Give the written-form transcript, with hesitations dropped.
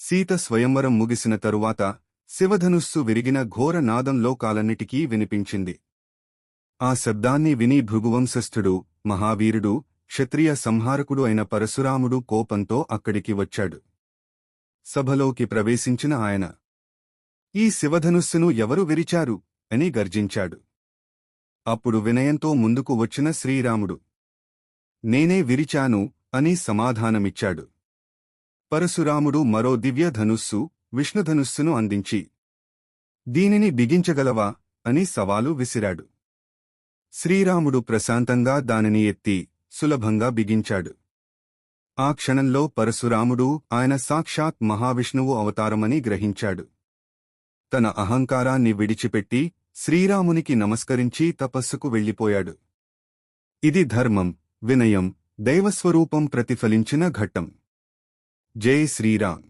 సీత స్వయంవరం ముగిసిన తరువాత శివధనుస్సు విరిగిన ఘోర నాదం లోకాలన్నిటికీ వినిపించింది. ఆ శబ్దాన్ని విని భృగువంశస్థుడు, మహావీరుడు, క్షత్రియ సంహారకుడు అయిన పరశురాముడు కోపంతో అక్కడికి వచ్చాడు. సభలోకి ప్రవేశించిన ఆయన, "ఈ శివధనుస్సును ఎవరు విరిచారు?" అని గర్జించాడు. అప్పుడు వినయంతో ముందుకు వచ్చిన శ్రీరాముడు, "నేనే విరిచాను" అని సమాధానమిచ్చాడు. పరశురాముడు మరో దివ్య ధనుస్సు, విష్ణుధనుస్సును అందించి, "దీనిని బిగించగలవా?" అని సవాలు విసిరాడు. శ్రీరాముడు ప్రశాంతంగా దానిని ఎత్తి సులభంగా బిగించాడు. ఆ క్షణంలో పరశురాముడు ఆయన సాక్షాత్ మహావిష్ణువు అవతారమని గ్రహించాడు. తన అహంకారాన్ని విడిచిపెట్టి శ్రీరామునికి నమస్కరించి తపస్సుకు వెళ్ళిపోయాడు. ఇది ధర్మం, వినయం, దైవస్వరూపం ప్రతిఫలించిన ఘట్టం. జై శ్రీరామ్.